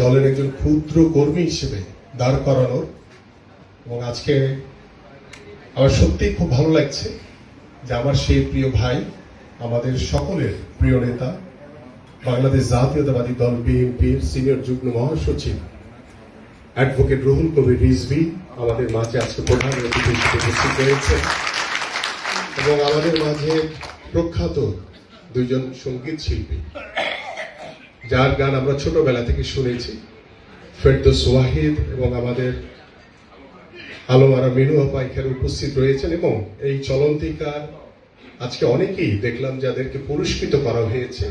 দলের একজন ক্ষুদ্র কর্মী হিসেবে দাঁড় করানোর। এবং আজকে আমার সত্যিই খুব ভালো লাগছে যে আমার সেই প্রিয় ভাই, আমাদের সকলের প্রিয় নেতা, বাংলাদেশ জাতীয়তাবাদী দল বিএনপির সিনিয়র যুগ্ম মহাসচিব অ্যাডভোকেট রুহুল কবির রিজভী আমাদের মাঝে আজকে প্রধান অতিথি হিসেবে উপস্থিত রয়েছে। এবং আমাদের মাঝে প্রখ্যাত দুইজন সঙ্গীত শিল্পী, যার গান আমরা ছোটবেলা থেকে শুনেছি, ফেরদৌস ওয়াহিদ এবং আমাদের আলমারা মিনু আপা এখানে উপস্থিত রয়েছেন। এবং এই চলন্তিকার আজকে অনেকেই দেখলাম যাদেরকে পুরস্কৃত করা হয়েছে,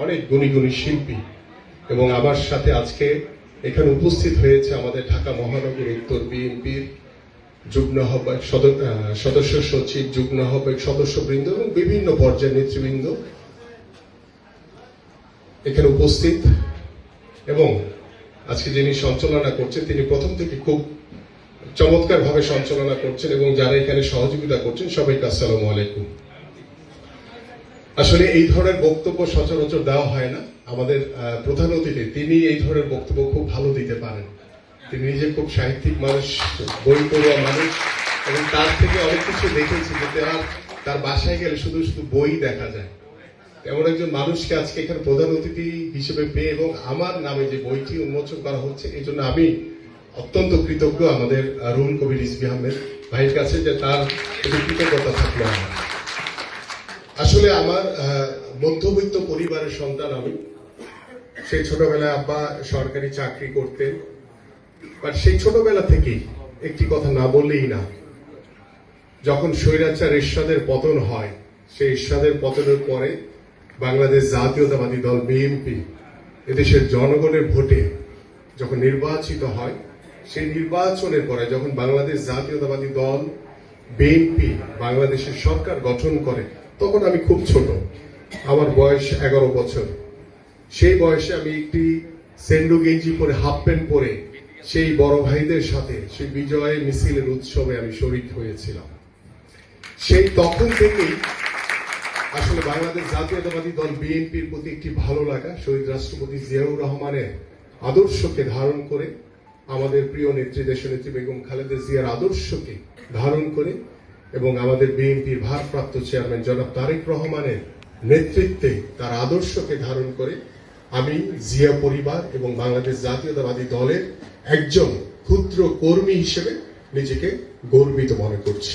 অনেক গুণী গুণী শিল্পী। এবং আমার সাথে আজকে এখানে উপস্থিত হয়েছে আমাদের ঢাকা মহানগর উত্তর বিএনপির যুগ্ম আহ্বায়ক সদস্য সচিব, যুগ্ম আহ্বায়ক সদস্যবৃন্দ এবং বিভিন্ন পর্যায়ের নেতৃবৃন্দ এখানে উপস্থিত। এবং আজকে যিনি সঞ্চালনা করছেন তিনি প্রথম থেকে খুব চমৎকার ভাবে সঞ্চালনা করছেন, এবং যারা এখানে সহযোগিতা করছেন সবাইকে আসসালামু আলাইকুম। আসলে এই ধরনের বক্তব্য সচরাচর দেওয়া হয় না। আমাদের প্রধান অতিথি তিনি এই ধরনের বক্তব্য খুব ভালো দিতে পারেন। তিনি নিজে খুব সাহিত্যিক মানুষ, বই পড়ুয়া মানুষ, এবং তার থেকে অনেক কিছু দেখেছি যে তার বাসায় গেলে শুধু শুধু বই দেখা যায়। এমন একজন মানুষকে আজকে এখানে প্রধান অতিথি হিসেবে পেয়ে এবং আমার নামে যে বইটি উন্মোচন করা হচ্ছে, এই জন্য আমি অত্যন্ত কৃতজ্ঞ আমাদের রুহুল কবির রিজভী আহমেদ ভাইয়ের কাছে, যে তার কৃতজ্ঞতা থাকলো আমার। আসলে আমার মধ্যবিত্ত পরিবারের সন্তান আমি। সেই ছোটবেলায় আব্বা সরকারি চাকরি করতেন, বাট সেই ছোটবেলা থেকেই একটি কথা না বললেই না, যখন স্বৈরাচার এরশাদের পতন হয়, সেই এরশাদের পতনের পরে বাংলাদেশ জাতীয়তাবাদী দল বিএনপি এদেশের জনগণের ভোটে যখন নির্বাচিত হয়, সেই নির্বাচনের পরে যখন বাংলাদেশ জাতীয়তাবাদী দল বিএনপি বাংলাদেশের সরকার গঠন করে, তখন আমি খুব ছোট, আমার বয়স 11 বছর। সেই বয়সে আমি একটি সেন্ডো গেঞ্জি পরে, হাফ প্যান্ট পরে সেই বড় ভাইদের সাথে সেই বিজয় মিছিলের উৎসবে আমি শরীক হয়েছিলাম। সেই তখন থেকেই আসলে বাংলাদেশ জাতীয়তাবাদী দল বিএনপির প্রতি একটি ভালো লাগা, শহীদ রাষ্ট্রপতি জিয়াউর রহমানের আদর্শকে ধারণ করে, আমাদের প্রিয় নেত্রী দেশনেত্রী বেগম খালেদা জিয়ার আদর্শকে ধারণ করে, এবং আমাদের বিএনপির ভারপ্রাপ্ত চেয়ারম্যান জনাব তারেক রহমানের নেতৃত্বে তার আদর্শকে ধারণ করে আমি জিয়া পরিবার এবং বাংলাদেশ জাতীয়তাবাদী দলের একজন ক্ষুদ্র কর্মী হিসেবে নিজেকে গর্বিত মনে করছি।